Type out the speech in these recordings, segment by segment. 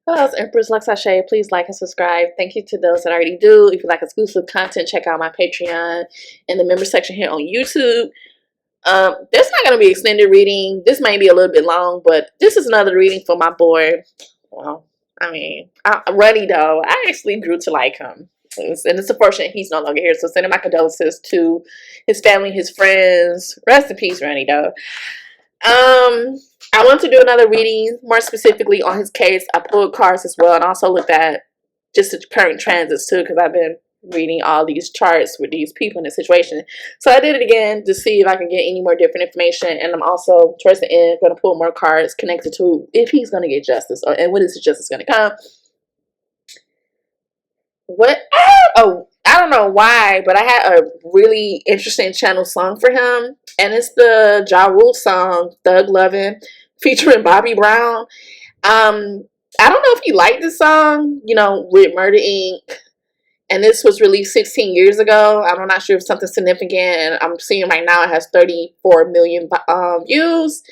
Hello, it's Empress LuxAse. Please like and subscribe. Thank you to those that already do. If you like exclusive content, check out my Patreon in the member section here on YouTube. There's not going to be extended reading. This may be a little bit long, but this is another reading for my boy. Well, Ronny Doe. I actually grew to like him. And it's unfortunate he's no longer here. So sending my condolences to his family, his friends. Rest in peace, Ronny Doe. I want to do another reading more specifically on his case. I pulled cards as well and also looked at just the current transits too, because I've been reading all these charts with these people in this situation. So I did it again to see if I can get any more different information, and I'm also towards the end going to pull more cards connected to if he's going to get justice and when is the justice going to come. I don't know why, but I had a really interesting channel song for him, and it's the Ja Rule song Thug Lovin' featuring Bobby Brown. I don't know if you like this song, you know, with Murder Inc. And this was released 16 years ago. I'm not sure if something significant, and I'm seeing right now it has 34 million views.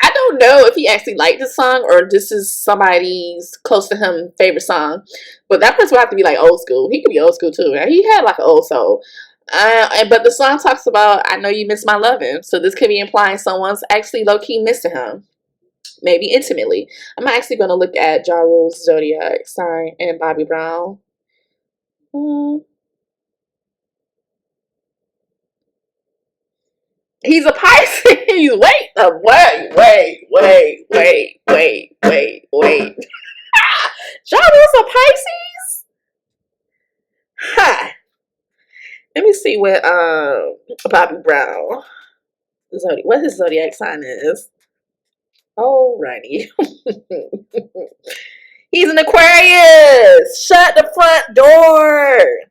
I don't know if he actually liked this song or this is somebody's close to him favorite song. But that person would have to be like old school. He could be old school too. He had like an old soul. But the song talks about, I know you miss my loving. So this could be implying someone's actually low-key missing him. Maybe intimately. I'm actually going to look at Ja Rule's zodiac sign and Bobby Brown. He's a Pisces. Wait. Ja Rule's a Pisces? Huh. Let me see what Bobby Brown what his zodiac sign is. Alrighty. He's an Aquarius. Shut the front door.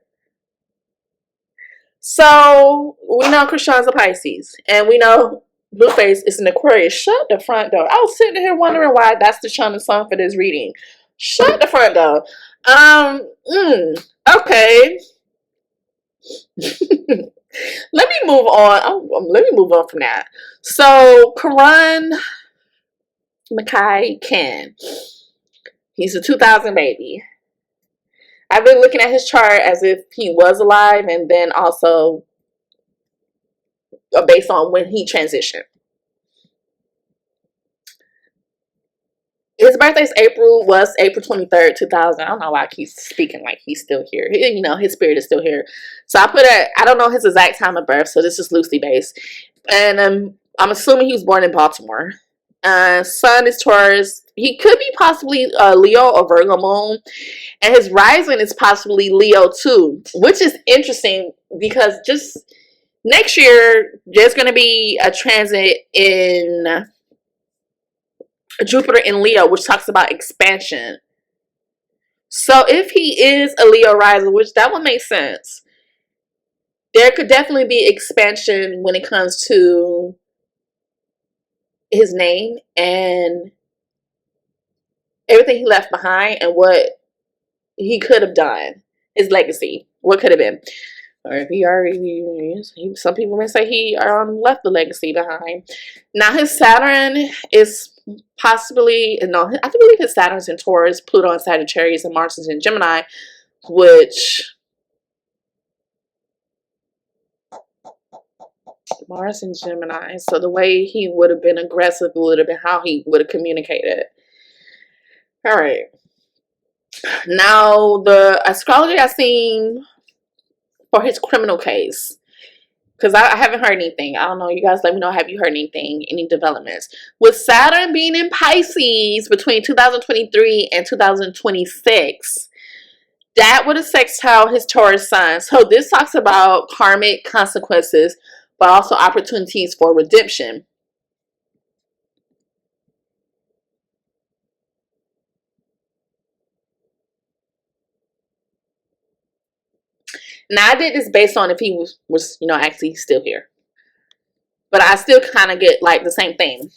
So we know Krishan's a Pisces, and we know Blueface is an Aquarius. Shut the front door. I was sitting here wondering why that's the Shana song for this reading. Shut the front door. Okay. Let me move on. Let me move on from that. So Karon Makai Cann. He's a 2000 baby. I've been looking at his chart as if he was alive, and then also based on when he transitioned. His birthday is April 23rd, 2000. I don't know why I keep speaking like he's still here. You know, his spirit is still here. So I don't know his exact time of birth, so this is loosely based. And I'm assuming he was born in Baltimore. Sun is Taurus. He could be possibly Leo or Virgo moon. And his rising is possibly Leo too, which is interesting because just next year, there's going to be a transit in Jupiter in Leo, which talks about expansion. So if he is a Leo rising, which that would make sense, there could definitely be expansion when it comes to his name and everything he left behind and what he could have done, his legacy, what could have been. Or if he already, some people may say he left the legacy behind. Now his Saturn is possibly, no, I believe his Saturn's in Taurus, Pluto in Sagittarius, and Mars is in Gemini, which Mars in Gemini. So the way he would have been aggressive would have been how he would have communicated. All right. Now the astrology I've seen for his criminal case, because I haven't heard anything. I don't know. You guys let me know. Have you heard anything? Any developments? With Saturn being in Pisces between 2023 and 2026, that would have sextile his Taurus sign. So this talks about karmic consequences, but also opportunities for redemption. Now I did this based on if he was you know, actually still here. But I still kind of get like the same thing.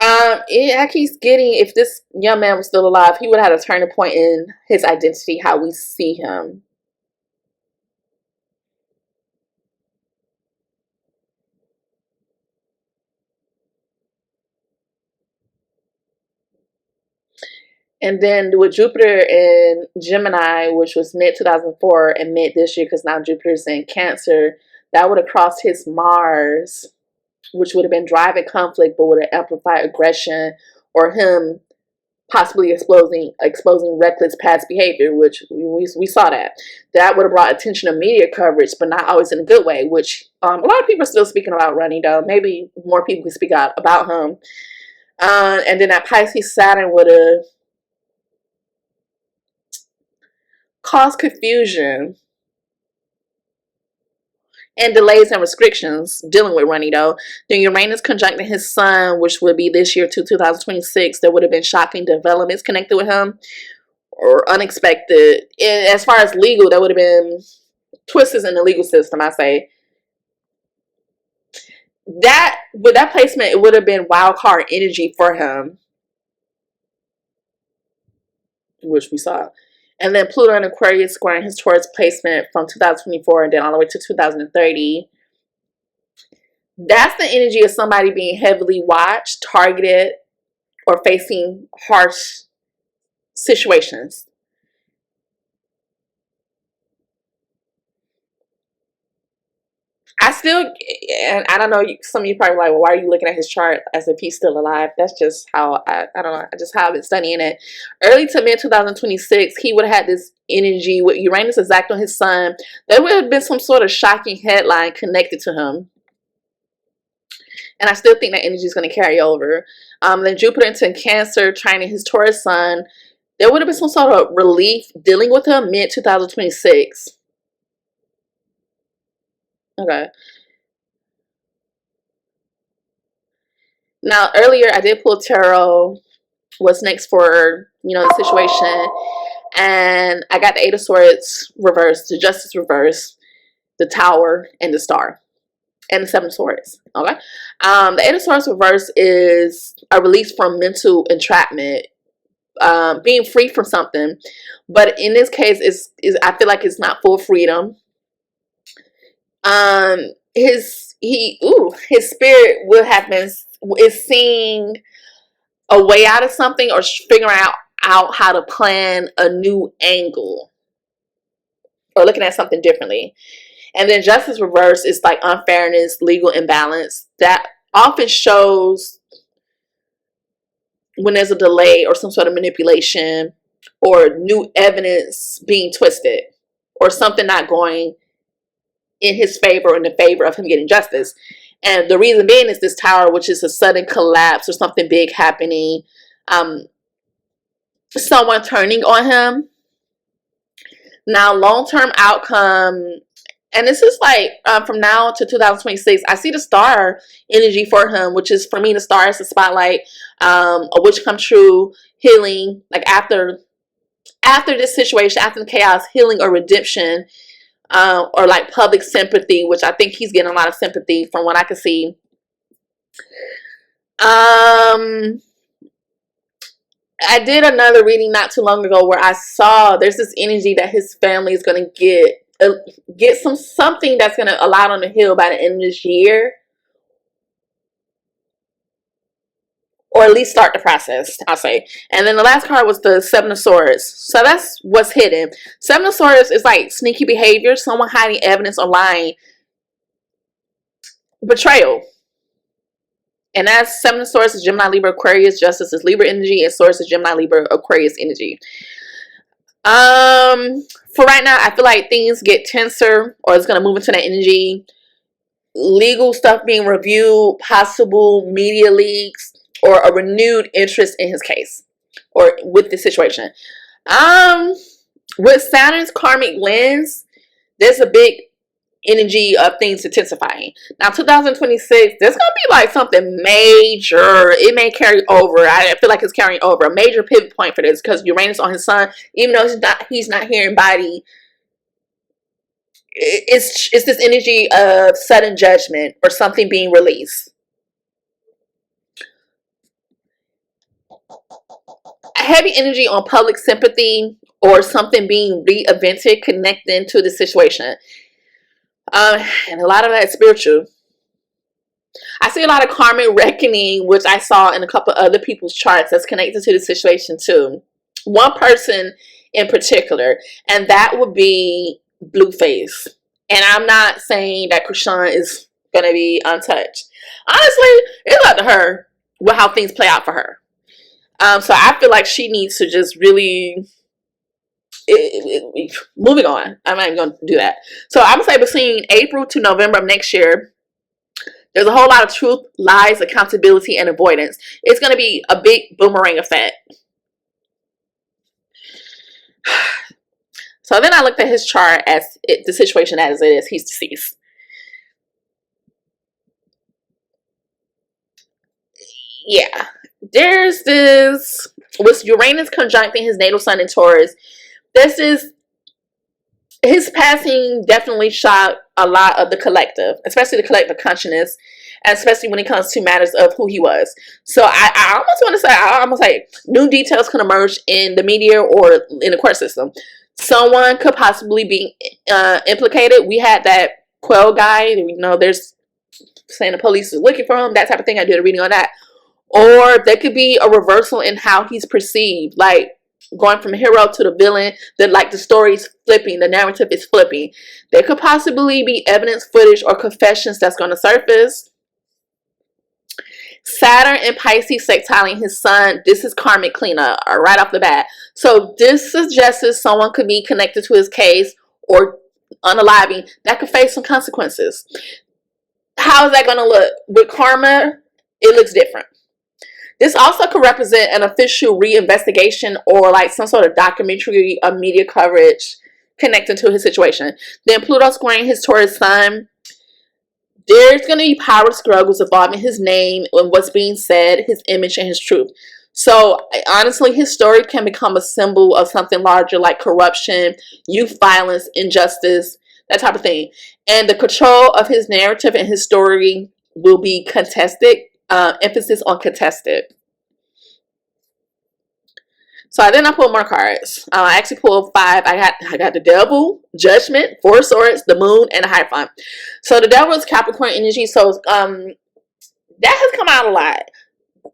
I keep getting, if this young man was still alive, he would have had a turning point in his identity, how we see him. And then with Jupiter in Gemini, which was mid-2004 and mid this year, because now Jupiter's in Cancer, that would have crossed his Mars, which would have been driving conflict, but would have amplified aggression, or him possibly exposing reckless past behavior, which we saw that. That would have brought attention to media coverage, but not always in a good way, which a lot of people are still speaking about Ronny Doe. Maybe more people can speak out about him. And then that Pisces Saturn would have caused confusion and delays and restrictions dealing with Ronny Doe. Then Uranus conjuncting his sun, which would be this year to 2026, there would have been shocking developments connected with him, or unexpected. And as far as legal, there would have been twists in the legal system, I say. That, with that placement, it would have been wild card energy for him, which we saw. And then Pluto in Aquarius squaring his Taurus placement from 2024 and then all the way to 2030. That's the energy of somebody being heavily watched, targeted, or facing harsh situations. And I don't know, some of you probably like, well, why are you looking at his chart as if he's still alive? That's just how, I don't know, just how I've been studying it. Early to mid 2026, he would have had this energy with Uranus exact on his sun. There would have been some sort of shocking headline connected to him. And I still think that energy is going to carry over. Then Jupiter into Cancer, trining his Taurus sun. There would have been some sort of relief dealing with him mid 2026. Okay. Now, earlier I did pull tarot. What's next for, the situation. And I got the Eight of Swords reversed, the Justice reversed, the Tower, and the Star. And the Seven of Swords. Okay. The Eight of Swords reverse is a release from mental entrapment. Being free from something. But in this case, I feel like it's not full freedom. His spirit would have been is seeing a way out of something, or figuring out how to plan a new angle, or looking at something differently. And then Justice reverse is like unfairness, legal imbalance. That often shows when there's a delay or some sort of manipulation, or new evidence being twisted, or something not going in his favor or in the favor of him getting justice. And the reason being is this Tower, which is a sudden collapse or something big happening. Someone turning on him. Now, long-term outcome, and this is like from now to 2026, I see the Star energy for him, which is, for me, the Star is the spotlight, a wish come true, healing, like after this situation, after the chaos, healing or redemption. Or like public sympathy, which I think he's getting a lot of sympathy from what I can see. I did another reading not too long ago where I saw there's this energy that his family is going to get something that's going to allow them to heal by the end of this year. Or at least start the process, I'll say. And then the last card was the Seven of Swords. So that's what's hidden. Seven of Swords is like sneaky behavior, someone hiding evidence or lying. Betrayal. And that's Seven of Swords is Gemini, Libra, Aquarius. Justice is Libra energy. And Swords is Gemini, Libra, Aquarius energy. For right now, I feel like things get tenser, or it's going to move into that energy. Legal stuff being reviewed, possible media leaks, or a renewed interest in his case, or with the situation. With Saturn's karmic lens, there's a big energy of things intensifying. Now, 2026, there's gonna be like something major. It may carry over. I feel like it's carrying over. A major pivot point for this, because Uranus on his sun, even though he's not here in body, it's this energy of sudden judgment or something being released. Heavy energy on public sympathy, or something being reinvented, connecting to the situation. And a lot of that is spiritual. I see a lot of karmic reckoning, which I saw in a couple other people's charts that's connected to the situation too. one person in particular, and that would be Blueface. And I'm not saying that Krishan is going to be untouched. Honestly, it's up to her with how things play out for her. So I feel like she needs to just really... moving on. I'm not even going to do that. So I'm going to say between April to November of next year, there's a whole lot of truth, lies, accountability, and avoidance. It's going to be a big boomerang effect. So then I looked at his chart as the situation as it is. He's deceased. Yeah. There's this, with Uranus conjuncting his natal sun in Taurus, this is, his passing definitely shocked a lot of the collective, especially the collective consciousness, and especially when it comes to matters of who he was. So I almost want to say, I almost like new details can emerge in the media or in the court system. Someone could possibly be implicated. We had that Quell guy, you know, there's saying the police is looking for him, that type of thing. I did a reading on that. Or there could be a reversal in how he's perceived, like going from hero to the villain, that like the story's flipping, the narrative is flipping. There could possibly be evidence, footage, or confessions that's going to surface. Saturn and Pisces sextiling his sun. This is karmic cleanup right off the bat. So this suggests someone could be connected to his case or unaliving that could face some consequences. How is that going to look? With karma, it looks different. This also could represent an official reinvestigation or like some sort of documentary or media coverage connected to his situation. Then Pluto squaring his Taurus sun. There's going to be power struggles involving his name and what's being said, his image, and his truth. So, honestly, his story can become a symbol of something larger like corruption, youth violence, injustice, that type of thing. And the control of his narrative and his story will be contested. Emphasis on contested. So then I pulled more cards. I actually pulled 5. I got the Devil, Judgment, 4 Swords, the Moon, and the Hierophant. So the Devil is Capricorn energy. So that has come out a lot.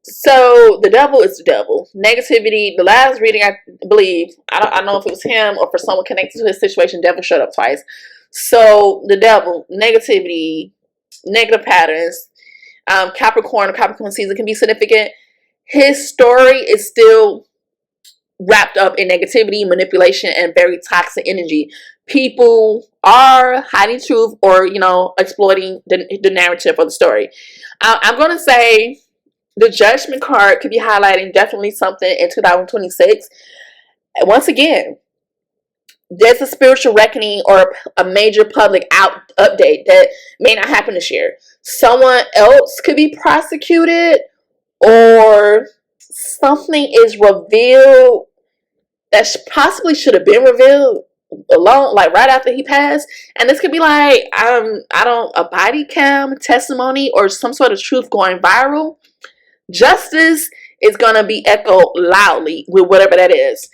So the Devil is the Devil. Negativity. The last reading, I believe, I don't know if it was him or for someone connected to his situation, Devil showed up twice. So the Devil, negativity, negative patterns. Capricorn season can be significant. His story is still wrapped up in negativity, manipulation, and very toxic energy. People are hiding truth or, you know, exploiting the narrative of the story. I'm going to say the Judgment card could be highlighting definitely something in 2026. And once again, there's a spiritual reckoning or a major public update that may not happen this year. Someone else could be prosecuted or something is revealed that possibly should have been revealed alone, like right after he passed. And this could be like, a body cam testimony or some sort of truth going viral. Justice is going to be echoed loudly with whatever that is.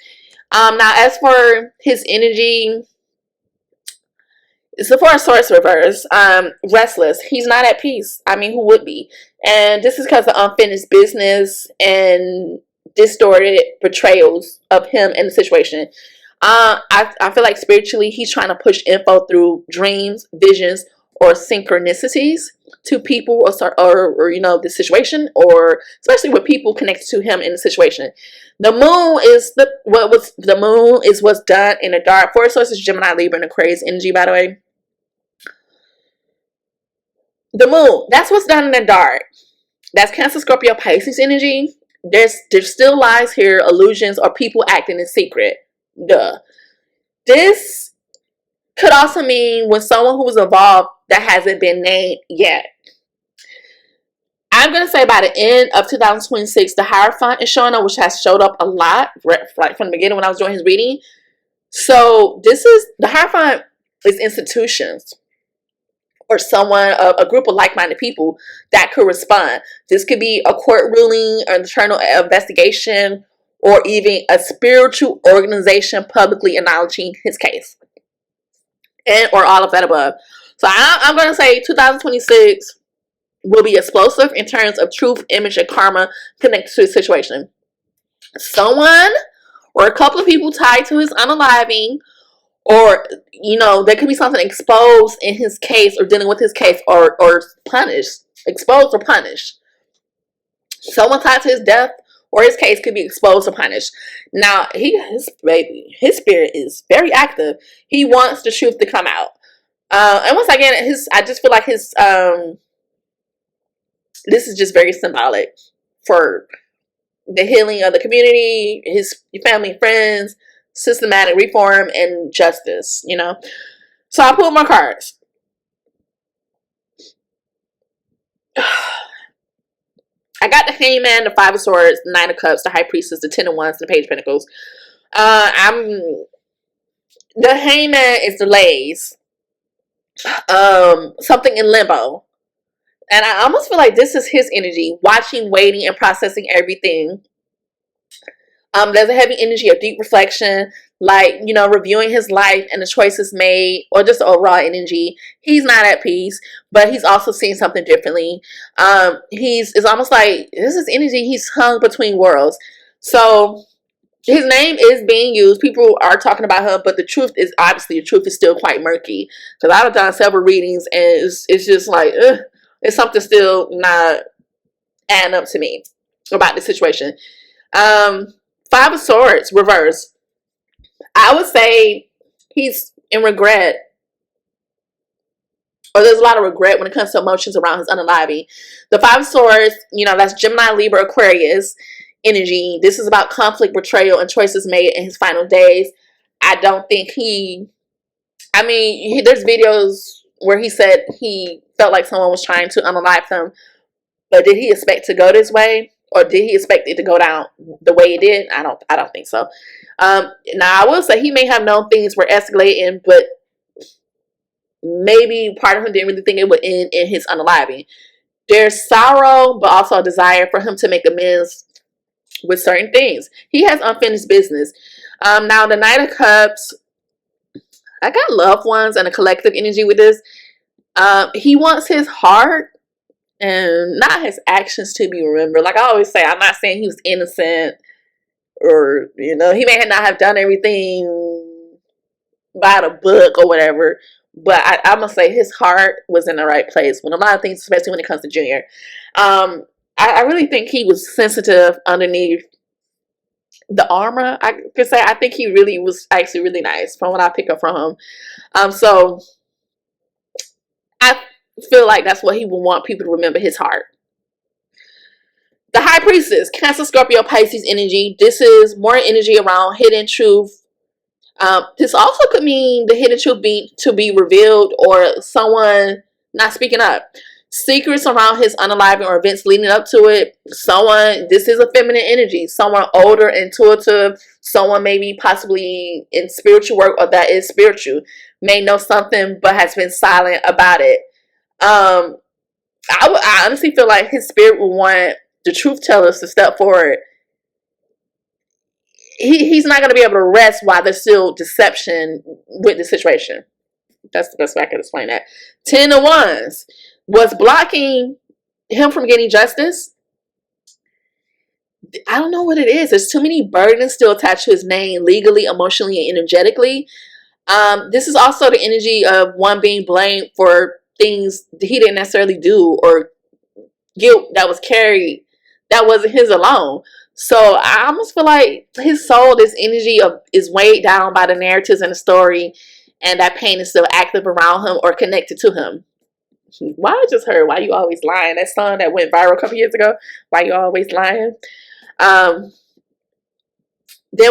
Now, as for his energy, it's the 4 of Swords reverse. Restless. He's not at peace. I mean, who would be? And this is because of unfinished business and distorted portrayals of him and the situation. I feel like spiritually, he's trying to push info through dreams, visions, or synchronicities to people or you know, the situation, or especially with people connected to him in the situation. The moon is what's done in the dark. 4 sources, Gemini, Libra, and Aquarius energy, by the way. The moon, that's what's done in the dark. That's Cancer, Scorpio, Pisces energy. There's still lies here, illusions, or people acting in secret. Duh. This could also mean when someone who was involved that hasn't been named yet. I'm going to say by the end of 2026, the Hierophant is showing up, which has showed up a lot right from the beginning when I was doing his reading. So the Hierophant is institutions or someone, a group of like-minded people that could respond. This could be a court ruling, an internal investigation, or even a spiritual organization publicly acknowledging his case. And or all of that above. So I'm going to say 2026 will be explosive in terms of truth, image, and karma connected to the situation. Someone or a couple of people tied to his unaliving, or, you know, there could be something exposed in his case or dealing with his case, or punished, exposed or punished. Someone tied to his death or his case could be exposed or punished. Now, his spirit is very active. He wants the truth to come out. And once again, I just feel like this is just very symbolic for the healing of the community, his family and friends, systematic reform, and justice, you know. So I pulled my cards. I got the Hangman, the Five of Swords, the Nine of Cups, the High Priestess, the Ten of Wands, the Page of Pentacles. The Hangman is delays. Something in limbo. And I almost feel like this is his energy, watching, waiting, and processing everything. There's a heavy energy of deep reflection, like, you know, reviewing his life and the choices made, or just overall energy. He's not at peace, but he's also seeing something differently. It's almost like this is energy. He's hung between worlds. So his name is being used. People are talking about him, but the truth is, obviously, the truth is still quite murky. Because I've done several readings, and it's just like, it's something still not adding up to me about the situation. Five of Swords, reverse. I would say he's in regret. Or there's a lot of regret when it comes to emotions around his unaliving. The Five of Swords, you know, that's Gemini, Libra, Aquarius energy. This is about conflict, betrayal, and choices made in his final days. I don't think there's videos where he said he felt like someone was trying to unalive him. But did he expect to go this way? Or did he expect it to go down the way it did? I don't think so. Now, I will say he may have known things were escalating, but maybe part of him didn't really think it would end in his unaliving. There's sorrow, but also a desire for him to make amends with certain things. He has unfinished business. Now, the Knight of Cups, I got loved ones and a collective energy with this. He wants his heart and not his actions to be remembered. Like I always say, I'm not saying he was innocent, or, you know, he may not have done everything by the book or whatever, but I'm gonna say his heart was in the right place when a lot of things, especially when it comes to Junior. I really think he was sensitive underneath the armor. I could say I think he really was actually really nice from what I pick up from him. So I feel like that's what he would want people to remember, his heart. The High Priestess, Cancer, Scorpio, Pisces energy. This is more energy around hidden truth. This also could mean the hidden truth to be revealed, or someone not speaking up. Secrets around his unaliving or events leading up to it. This is a feminine energy. Someone older, intuitive, someone maybe possibly in spiritual work or that is spiritual, may know something but has been silent about it. I honestly feel like his spirit would want the truth tellers to step forward. He's not going to be able to rest while there's still deception with the situation. That's the best way I can explain that. 10 of Wands. What's blocking him from getting justice? I don't know what it is. There's too many burdens still attached to his name, legally, emotionally, and energetically. This is also the energy of one being blamed for things he didn't necessarily do, or guilt that was carried that wasn't his alone. So I almost feel like his soul, this energy is weighed down by the narratives in the story, and that pain is still active around him or connected to him. Why I just heard "Why You Always Lying," that song that went viral a couple years ago. Why You Always Lying? Then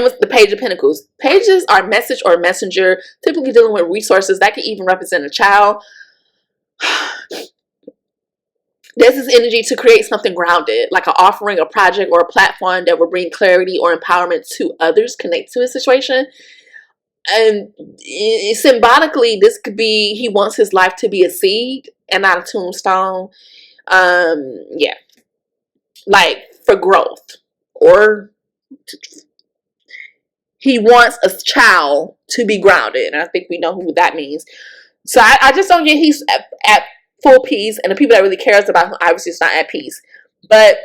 with the Page of Pentacles. Pages are message or messenger, typically dealing with resources. That could even represent a child. There's this energy to create something grounded, like an offering, a project, or a platform that will bring clarity or empowerment to others connected to his situation. And symbolically, this could be he wants his life to be a seed and not a tombstone. Yeah, like for growth, or he wants a child to be grounded, and I think we know who that means. So I just don't get he's at full peace, and the people that really cares about him obviously is not at peace. But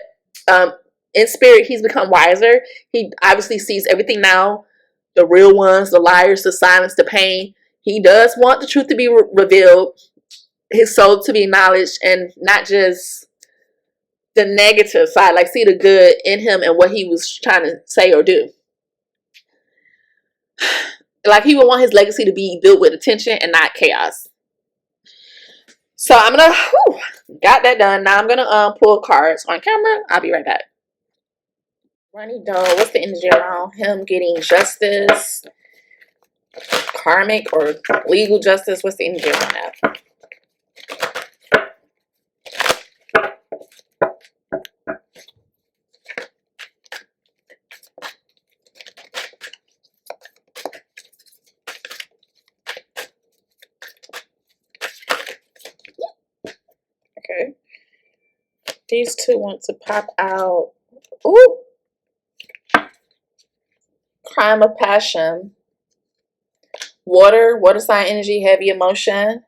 in spirit, he's become wiser. He obviously sees everything now. The real ones, the liars, the silence, the pain. He does want the truth to be revealed, his soul to be acknowledged, and not just the negative side. Like, see the good in him and what he was trying to say or do. Like, he would want his legacy to be built with attention and not chaos. So I'm gonna got that done. Now I'm gonna pull cards on camera. I'll be right back. Ronny Doe, what's the energy around him getting justice, karmic or legal justice? What's the energy around that? Okay. These two want to pop out. Ooh. Crime of passion. Water sign energy, heavy emotion.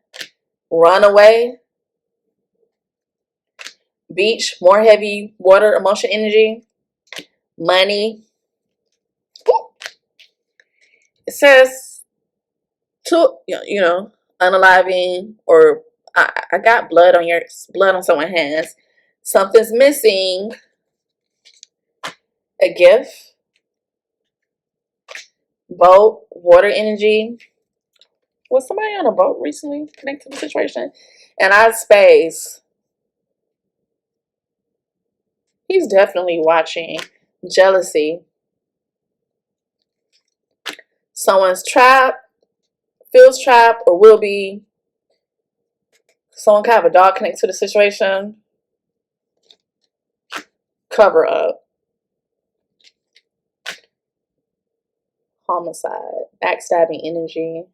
Runaway. Beach, more heavy water emotion energy. Money. Ooh. It says to, unaliving, or I got blood on someone's hands. Something's missing. A gift. Boat, water energy. Was somebody on a boat recently connected to the situation? And I space. He's definitely watching. Jealousy. Someone's trapped, feels trapped, or will be. Someone could have a dog connected to the situation. Cover up. Homicide. Backstabbing energy.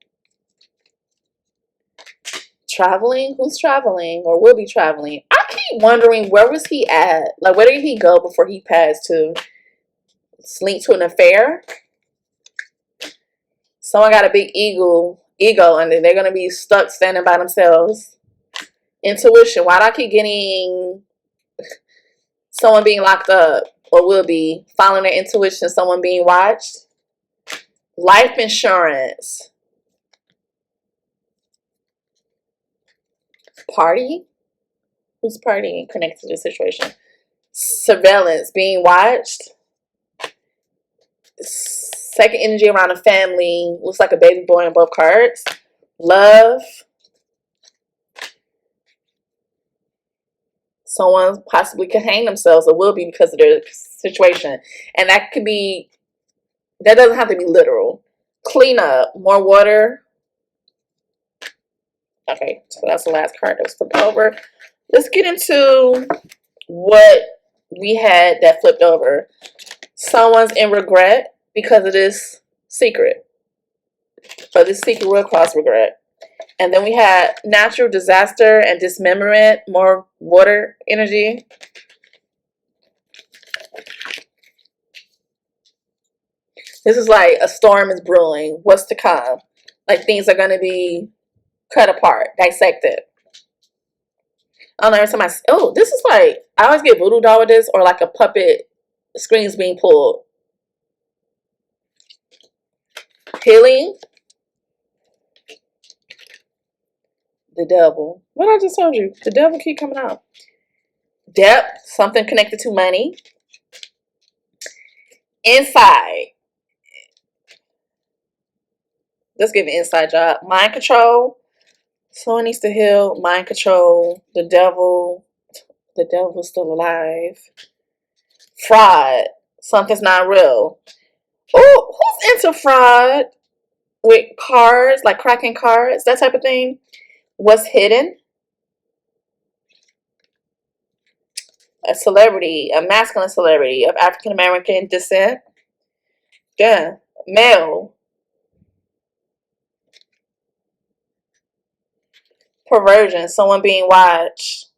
Traveling? Who's traveling or will be traveling? I keep wondering, where was he at? Like, where did he go before he passed to link to an affair? Someone got a big ego, and then they're going to be stuck standing by themselves. Intuition. Why do I keep getting someone being locked up or will be following their intuition? Someone being watched. Life insurance. Party? Who's partying connected to the situation? Surveillance. Being watched. Second energy around a family. Looks like a baby boy in both cards. Love. Someone possibly could hang themselves or will be because of their situation. And that could be, that doesn't have to be literal. Clean up. More water. Okay, so that's the last card that was flipped over. Let's get into what we had that flipped over. Someone's in regret because of this secret. But this secret will cause regret. And then we had natural disaster and dismemberment, more water energy. This is like a storm is brewing. What's to come? Like, things are going to be cut apart, dissected. I don't know, every time oh, this is like, I always get voodoo doll with this, or like a puppet, screens being pulled. Healing. The devil. What I just told you? The devil keep coming out. Depth. Something connected to money. Inside. Let's give an inside job. Mind control. Someone needs to heal. Mind control. The devil. The devil's still alive. Fraud. Something's not real. Oh, who's into fraud? With cards, like cracking cards, that type of thing. What's hidden? A celebrity, a masculine celebrity of African American descent. Yeah, male. Perversion, someone being watched.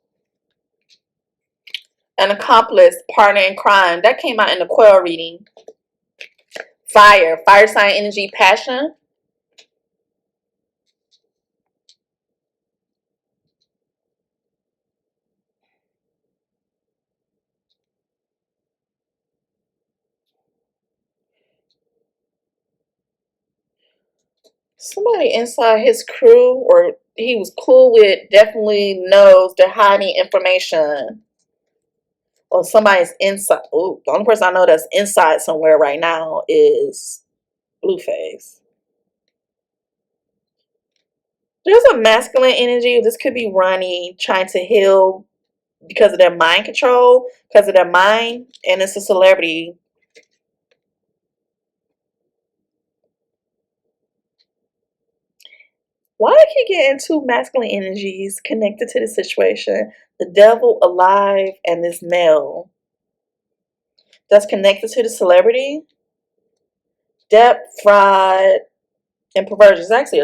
An accomplice, partner in crime. That came out in the Quail reading. Fire, fire sign energy, passion. Somebody inside his crew, or he was cool with, definitely knows they're hiding information. Or somebody's inside. Ooh, the only person I know that's inside somewhere right now is LuxAse. There's a masculine energy. This could be Ronny trying to heal because of their mind control, because of their mind, and it's a celebrity. Why do I keep getting two masculine energies connected to the situation? The devil alive and this male that's connected to the celebrity. Depth, fraud, and perversion. It's actually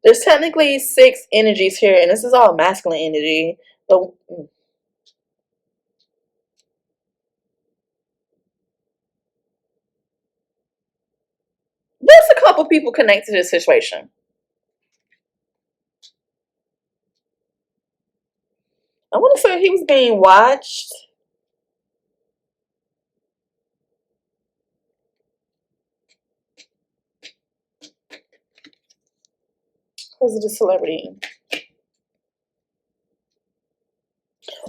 there's technically 6 energies here, and this is all masculine energy. But there's a couple people connected to this situation. I want to say he was being watched. Because of the celebrity.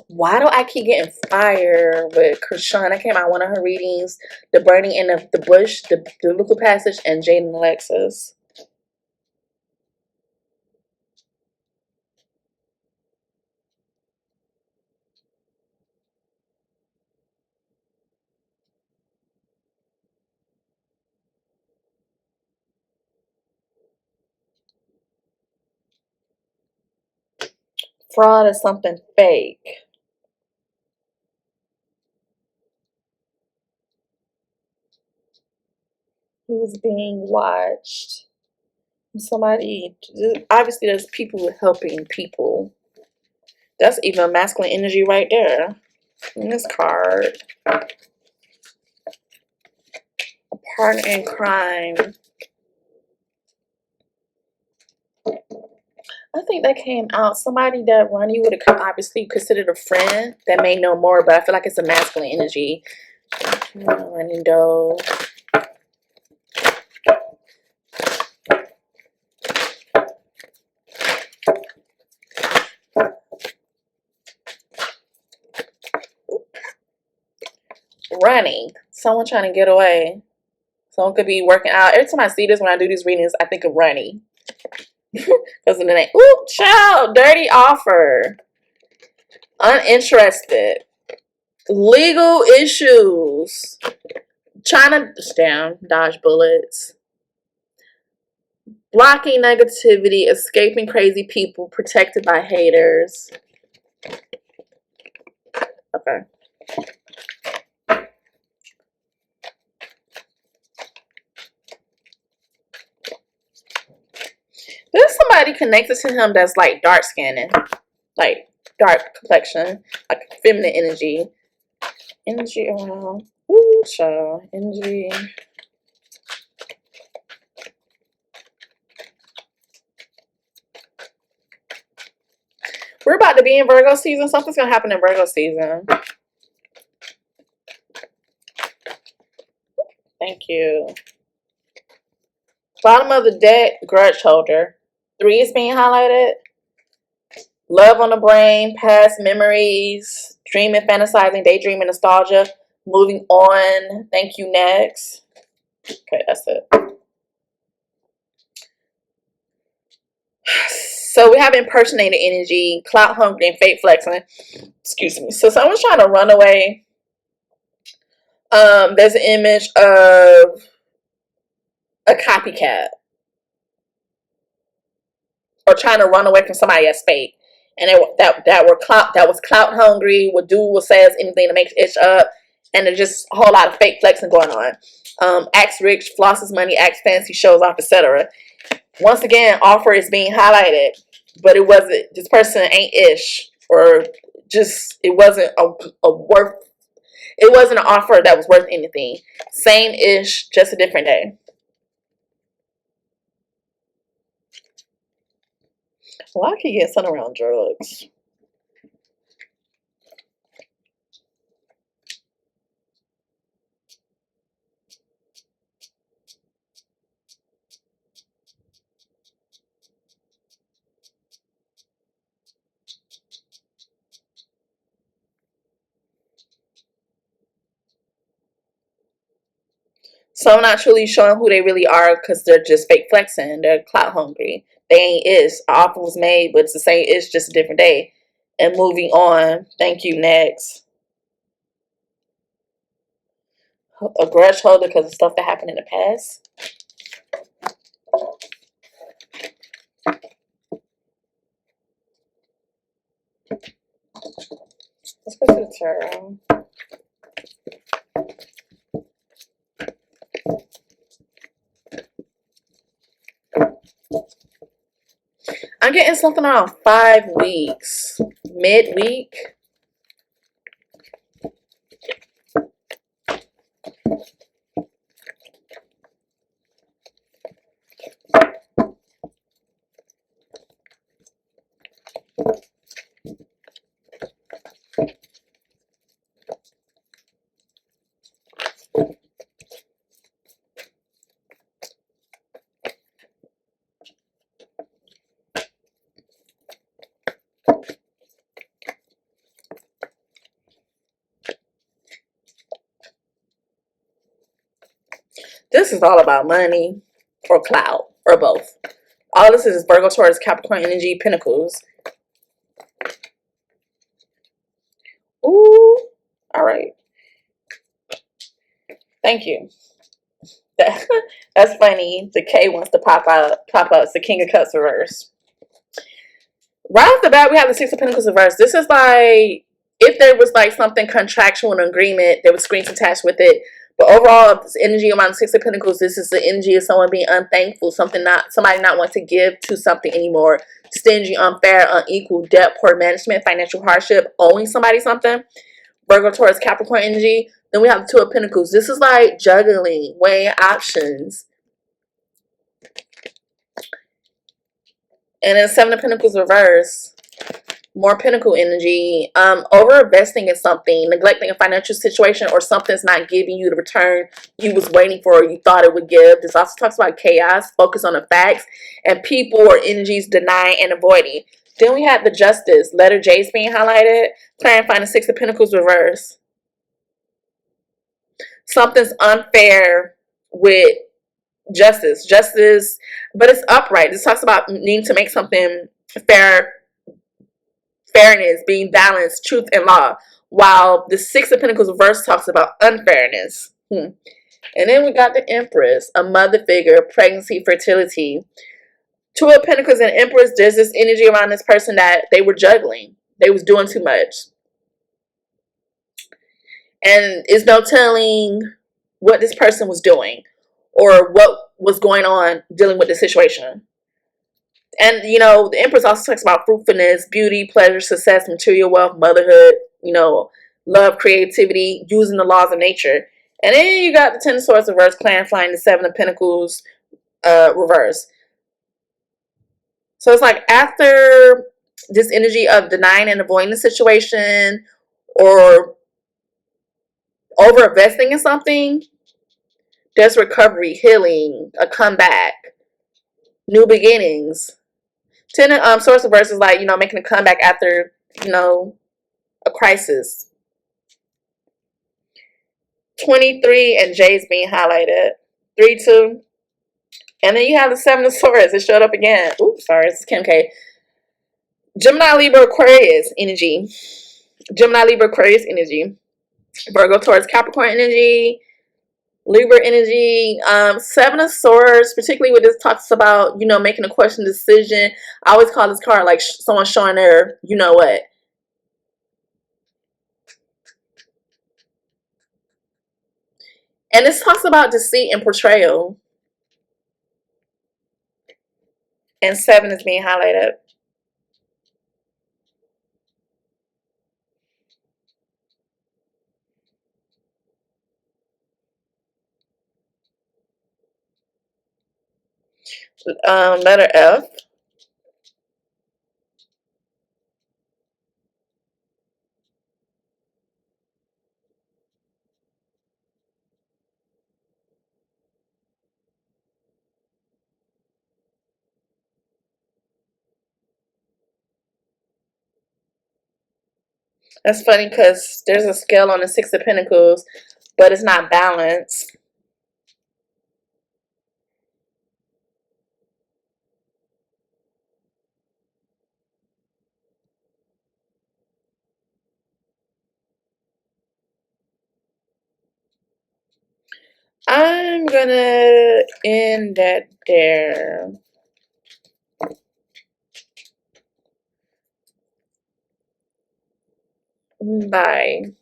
Why do I keep getting fire with Krishan? I came out one of her readings, The Burning in the Bush, the Biblical Passage, and Jade and Alexis. Fraud is something fake. He was being watched. Somebody, obviously there's people helping people. That's even masculine energy right there. In this card. A partner in crime. I think that came out. Somebody that Ronny would have obviously considered a friend that may know more, but I feel like it's a masculine energy. Ronny Doe. Running. Someone trying to get away. Someone could be working out. Every time I see this, when I do these readings, I think of Ronny. Because of the name. Ooh, child. Dirty offer. Uninterested. Legal issues. Trying to dodge bullets. Blocking negativity. Escaping crazy people. Protected by haters. Okay. There's somebody connected to him that's like dark skinning, like dark complexion, like feminine energy. Energy around. Ooh, child. Energy. We're about to be in Virgo season. Something's going to happen in Virgo season. Thank you. Bottom of the deck, grudge holder. 3 is being highlighted. Love on the brain, past memories, dreaming, fantasizing, daydreaming, nostalgia. Moving on. Thank you, next. Okay, that's it. So we have impersonator energy, clout hungry, and fake flexing. Excuse me. So someone's trying to run away. There's an image of a copycat. Or trying to run away from somebody that's fake. And that was clout hungry, would do what says anything to make itch up. And there's just a whole lot of fake flexing going on. Acts rich, flosses money, acts fancy, shows off, etc. Once again, offer is being highlighted. But it wasn't, this person ain't ish. Or just, it wasn't it wasn't an offer that was worth anything. Same ish, just a different day. Well, I could get something around drugs. Some not truly showing who they really are because they're just fake flexing. They're clout hungry. They ain't ish. An offer was made, but it's the same ish, just a different day. And moving on. Thank you. Next. A grudge holder because of stuff that happened in the past. Let's go to the tarot. I'm getting something around 5 weeks. Midweek. This is all about money or clout or both. All this is Virgo, Taurus, Capricorn energy, Pentacles. Ooh. All right. Thank you. That's funny. The K wants to pop up. It's the King of Cups reverse. Right off the bat, we have the Six of Pentacles reverse. This is like if there was like something contractual, an agreement, there was screens attached with it. But overall, this energy around the Six of Pentacles, this is the energy of someone being unthankful, somebody not want to give to something anymore, stingy, unfair, unequal, debt, poor management, financial hardship, owing somebody something. Virgo, Taurus, Capricorn energy. Then we have the Two of Pentacles. This is like juggling, weighing options. And then Seven of Pentacles reverse. More Pentacle energy. Over investing in something, neglecting a financial situation, or something's not giving you the return you was waiting for or you thought it would give. This also talks about chaos, focus on the facts, and people or energies denying and avoiding. Then we have the Justice. Letter J's being highlighted. Clarifying the Six of Pentacles reverse. Something's unfair with justice, but it's upright. This talks about needing to make something fairness, being balanced, truth and law, while the Six of Pentacles reverse talks about unfairness. And then we got the Empress, a mother figure, pregnancy, fertility. Two of Pentacles and Empress, there's this energy around this person that they were juggling, they was doing too much, and it's no telling what this person was doing or what was going on dealing with the situation. And, you know, the Empress also talks about fruitfulness, beauty, pleasure, success, material wealth, motherhood, you know, love, creativity, using the laws of nature. And then you got the Ten of Swords reverse, clarifying the Seven of Pentacles reverse. So it's like after this energy of denying and avoiding the situation or over investing in something, there's recovery, healing, a comeback, new beginnings. Ten of Swords reverse is like, you know, making a comeback after, you know, a crisis. 23 and J's being highlighted. 3-2. And then you have the Seven of Swords. It showed up again. Oops, sorry, this is Kim K. Gemini, Libra, Aquarius energy. Gemini, Libra, Aquarius energy. Virgo, Taurus, Capricorn energy. Libra energy. Seven of Swords, particularly when this talks about, you know, making a question decision. I always call this card like someone showing their, you know what. And this talks about deceit and portrayal. And 7 is being highlighted. Letter F. That's funny because there's a scale on the Six of Pentacles, but it's not balanced. I'm gonna end that there. Bye.